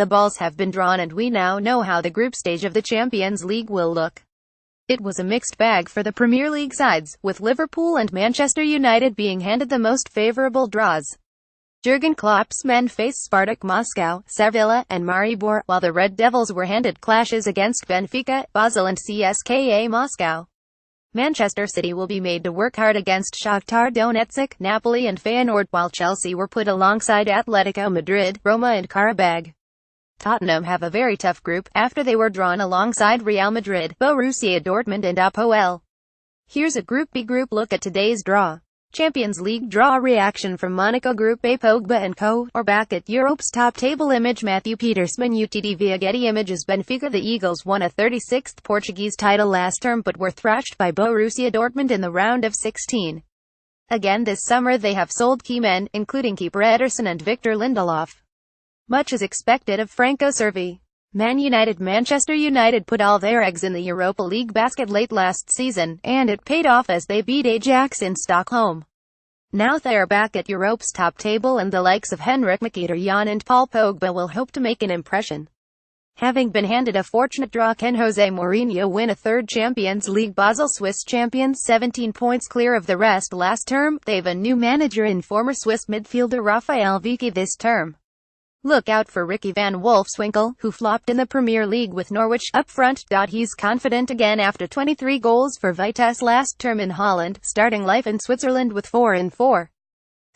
The balls have been drawn and we now know how the group stage of the Champions League will look. It was a mixed bag for the Premier League sides, with Liverpool and Manchester United being handed the most favourable draws. Jurgen Klopp's men faced Spartak Moscow, Sevilla, and Maribor, while the Red Devils were handed clashes against Benfica, Basel and CSKA Moscow. Manchester City will be made to work hard against Shakhtar Donetsk, Napoli and Feyenoord, while Chelsea were put alongside Atletico Madrid, Roma and Qarabag. Tottenham have a very tough group, after they were drawn alongside Real Madrid, Borussia Dortmund and Apoel. Here's a Group B group look at today's draw. Champions League draw reaction from Monaco Group A. Pogba and co. are back at Europe's top table. Image Matthew Petersman UTD via Getty Images. Benfica. The Eagles won a 36th Portuguese title last term but were thrashed by Borussia Dortmund in the round of 16. Again this summer they have sold key men, including keeper Ederson and Victor Lindelof. Much is expected of Franco Cervi. Manchester United put all their eggs in the Europa League basket late last season, and it paid off as they beat Ajax in Stockholm. Now they are back at Europe's top table and the likes of Henrik Mkhitaryan and Paul Pogba will hope to make an impression. Having been handed a fortunate draw, can Jose Mourinho win a third Champions League? Basel. Swiss champions 17 points clear of the rest last term. They've a new manager in former Swiss midfielder Rafael Vicky this term. Look out for Ricky van Wolfswinkel, who flopped in the Premier League with Norwich, up front. He's confident again after 23 goals for Vitesse last term in Holland, starting life in Switzerland with 4-4.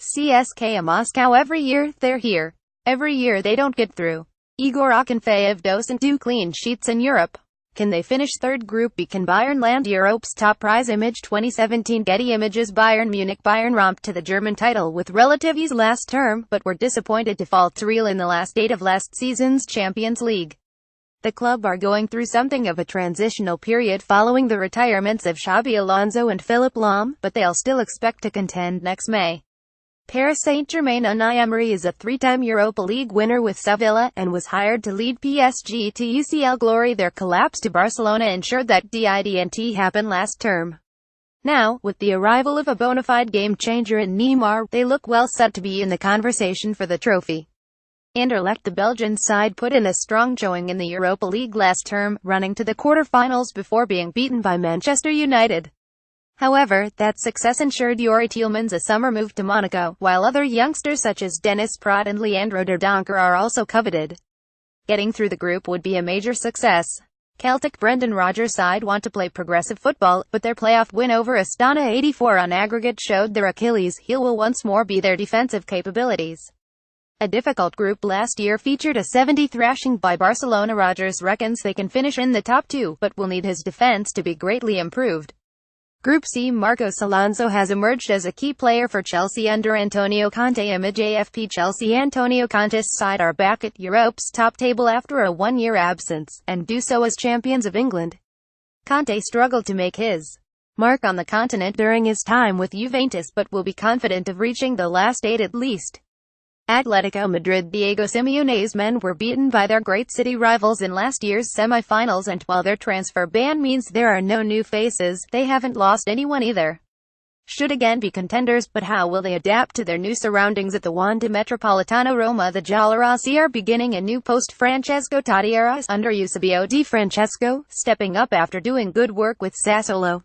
CSKA Moscow. Every year, they're here. Every year they don't get through. Igor Akinfeev dosing 2 clean sheets in Europe. Can they finish third? Group B. Can Bayern land Europe's top prize? Image 2017 Getty Images. Bayern Munich. Bayern romped to the German title with relative ease last term, but were disappointed to fall to Real in the last 8 of last season's Champions League. The club are going through something of a transitional period following the retirements of Xabi Alonso and Philipp Lahm, but they'll still expect to contend next May. Paris Saint-Germain. Unai Emery is a 3-time Europa League winner with Sevilla, and was hired to lead PSG to UCL glory. Their collapse to Barcelona ensured that didn't happen last term. Now, with the arrival of a bona fide game-changer in Neymar, they look well set to be in the conversation for the trophy. Anderlecht. The Belgian side put in a strong showing in the Europa League last term, running to the quarter-finals before being beaten by Manchester United. However, that success ensured Youri Tielemans a summer move to Monaco, while other youngsters such as Dennis Praet and Leandro Dardonker are also coveted. Getting through the group would be a major success. Celtic. Brendan Rodgers' side want to play progressive football, but their playoff win over Astana 84 on aggregate showed their Achilles heel will once more be their defensive capabilities. A difficult group last year featured a 70 thrashing by Barcelona. Rodgers reckons they can finish in the top 2, but will need his defense to be greatly improved. Group C. Marcos Alonso has emerged as a key player for Chelsea under Antonio Conte. Image AFP. Chelsea. Antonio Conte's side are back at Europe's top table after a 1-year absence, and do so as champions of England. Conte struggled to make his mark on the continent during his time with Juventus, but will be confident of reaching the last 8 at least. Atletico Madrid. Diego Simeone's men were beaten by their great city rivals in last year's semi-finals, and while their transfer ban means there are no new faces, they haven't lost anyone either. Should again be contenders, but how will they adapt to their new surroundings at the Wanda Metropolitano? Roma. The Giallorossi are beginning a new post-Francesco Totti era under Eusebio Di Francesco, stepping up after doing good work with Sassuolo.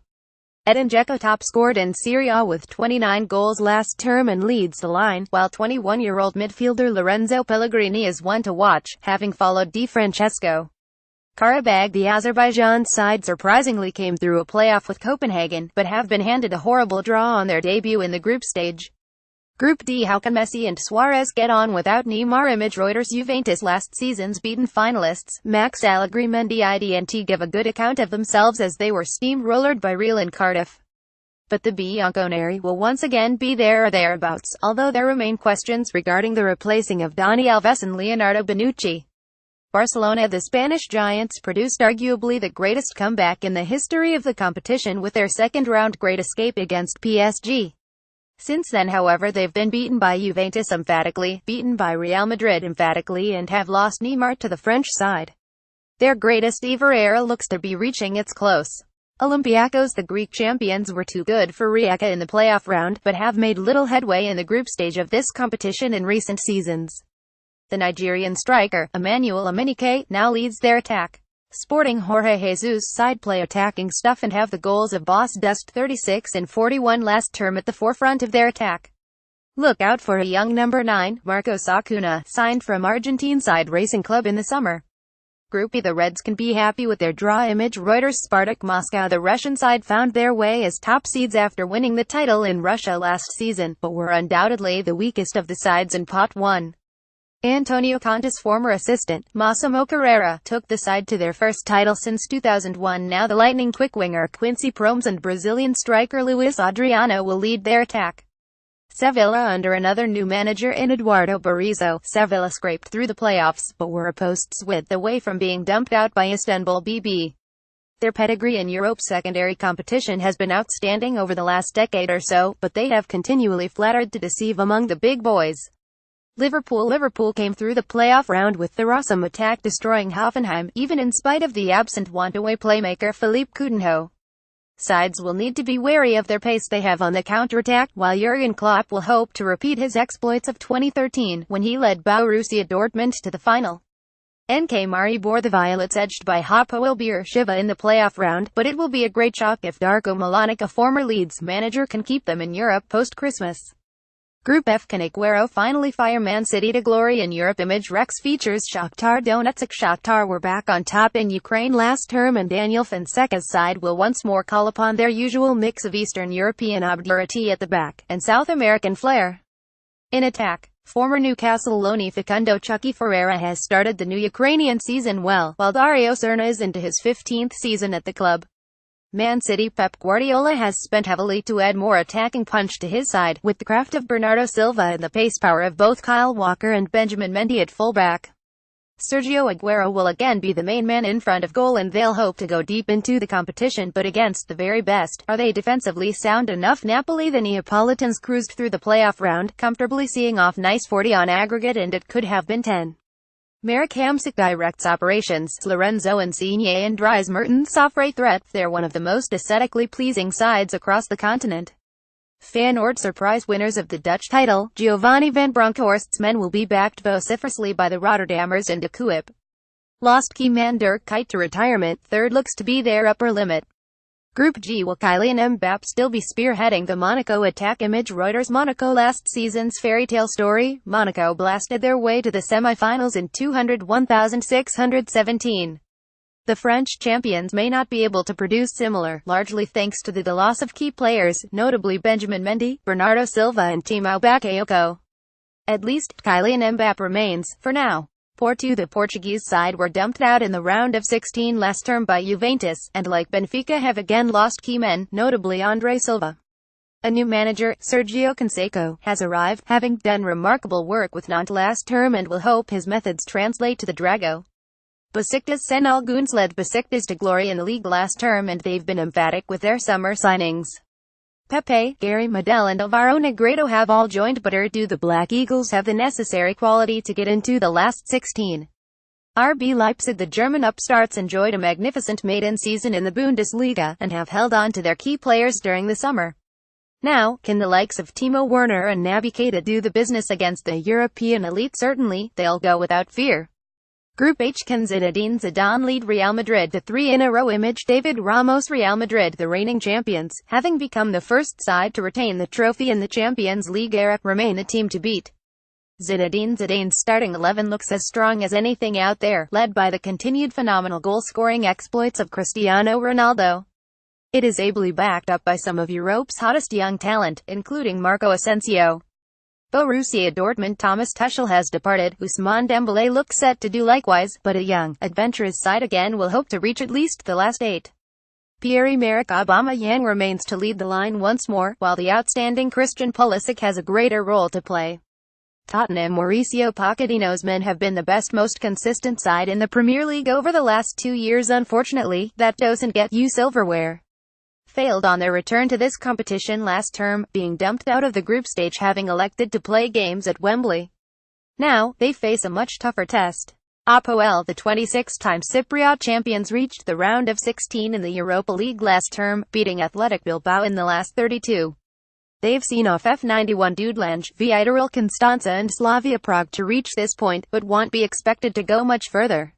Edin Dzeko top scored in Serie A with 29 goals last term and leads the line, while 21-year-old midfielder Lorenzo Pellegrini is one to watch, having followed Di Francesco. Qarabag. The Azerbaijan side surprisingly came through a playoff with Copenhagen, but have been handed a horrible draw on their debut in the group stage. Group D. How can Messi and Suarez get on without Neymar? Image Reuters. Juventus, last season's beaten finalists, Max Allegri men didn't give a good account of themselves as they were steamrollered by Real in Cardiff. But the Bianconeri will once again be there or thereabouts, although there remain questions regarding the replacing of Dani Alves and Leonardo Bonucci. Barcelona. The Spanish giants produced arguably the greatest comeback in the history of the competition with their second-round great escape against PSG. Since then, however, they've been beaten by Juventus emphatically, beaten by Real Madrid emphatically, and have lost Neymar to the French side. Their greatest ever era looks to be reaching its close. Olympiacos. The Greek champions were too good for Rijeka in the playoff round, but have made little headway in the group stage of this competition in recent seasons. The Nigerian striker, Emmanuel Amunike, now leads their attack. Sporting Jorge Jesus' side play attacking stuff and have the goals of Boss Dust 36 and 41 last term at the forefront of their attack. Look out for a young number 9, Marcos Acuna, signed from Argentine side Racing Club in the summer. Group E. The Reds can be happy with their draw. Image Reuters. Spartak Moscow. The Russian side found their way as top seeds after winning the title in Russia last season, but were undoubtedly the weakest of the sides in Pot 1. Antonio Conte's former assistant, Massimo Carrera, took the side to their first title since 2001. Now the Lightning quick winger Quincy Promes and Brazilian striker Luis Adriano will lead their attack. Sevilla under another new manager in Eduardo Berizzo. Sevilla scraped through the playoffs, but were a post's width away from being dumped out by Istanbul BB. Their pedigree in Europe's secondary competition has been outstanding over the last decade or so, but they have continually flattered to deceive among the big boys. Liverpool came through the playoff round with their awesome attack destroying Hoffenheim, even in spite of the absent want-away playmaker Philippe Coutinho. Sides will need to be wary of their pace they have on the counter-attack, while Jurgen Klopp will hope to repeat his exploits of 2013, when he led Borussia Dortmund to the final. NK Maribor. The Violets edged by Hapoel Beersheva in the playoff round, but it will be a great shock if Darko Milanic, a former Leeds manager, can keep them in Europe post-Christmas. Group F. Can Aguero finally fire Man City to glory in Europe? Image Rex features Shakhtar Donetsk. Shakhtar were back on top in Ukraine last term, and Daniel Fonseca's side will once more call upon their usual mix of Eastern European obduracy at the back, and South American flair in attack. Former Newcastle loanee Facundo Chucky Ferreira has started the new Ukrainian season well, while Dario Serna is into his 15th season at the club. Man City Pep Guardiola has spent heavily to add more attacking punch to his side, with the craft of Bernardo Silva and the pace power of both Kyle Walker and Benjamin Mendy at fullback. Sergio Aguero will again be the main man in front of goal, and they'll hope to go deep into the competition, but against the very best. Are they defensively sound enough? Napoli. The Neapolitans cruised through the playoff round, comfortably seeing off nice 40 on aggregate, and it could have been 10. Marek Hamsik directs operations. Lorenzo Insigne and Dries Mertens offer threat. They're one of the most aesthetically pleasing sides across the continent. Feyenoord surprise winners of the Dutch title. Giovanni van Bronckhorst's men will be backed vociferously by the Rotterdammers and De Kuip. Lost key man Dirk Kuyt to retirement. Third looks to be their upper limit. Group G. Will Kylian Mbappé still be spearheading the Monaco attack? Image Reuters. Monaco. Last season's fairy tale story, Monaco blasted their way to the semi-finals in 201,617. The French champions may not be able to produce similar, largely thanks to the loss of key players, notably Benjamin Mendy, Bernardo Silva and Timo Bakayoko. At least, Kylian Mbappé remains, for now. Porto. The Portuguese side were dumped out in the round of 16 last term by Juventus, and like Benfica have again lost key men, notably André Silva. A new manager, Sergio Canseco, has arrived, having done remarkable work with Nantes last term, and will hope his methods translate to the Drago. Besiktas. Şenol Güneş led Besiktas to glory in the league last term, and they've been emphatic with their summer signings. Pepe, Gary Medel and Alvaro Negredo have all joined, but do the Black Eagles have the necessary quality to get into the last 16? RB Leipzig. The German upstarts enjoyed a magnificent maiden season in the Bundesliga, and have held on to their key players during the summer. Now, can the likes of Timo Werner and Naby Keita do the business against the European elite? Certainly, they'll go without fear. Group H. Can Zinedine Zidane lead Real Madrid to 3 in a row? Image David Ramos. Real Madrid, the reigning champions, having become the first side to retain the trophy in the Champions League era, remain the team to beat. Zinedine Zidane's starting 11 looks as strong as anything out there, led by the continued phenomenal goal-scoring exploits of Cristiano Ronaldo. It is ably backed up by some of Europe's hottest young talent, including Marco Asensio. Borussia Dortmund. Thomas Tuchel has departed. Ousmane Dembélé looks set to do likewise, but a young, adventurous side again will hope to reach at least the last 8. Pierre-Emerick Aubameyang remains to lead the line once more, while the outstanding Christian Pulisic has a greater role to play. Tottenham. Mauricio Pochettino's men have been the best, most consistent side in the Premier League over the last 2 years. Unfortunately, that doesn't get you silverware. Failed on their return to this competition last term, being dumped out of the group stage, having elected to play games at Wembley. Now, they face a much tougher test. Apoel. The 26-time Cypriot champions reached the round of 16 in the Europa League last term, beating Athletic Bilbao in the last 32. They've seen off F91 Dudelange, Viitorul Constanța and Slavia Prague to reach this point, but won't be expected to go much further.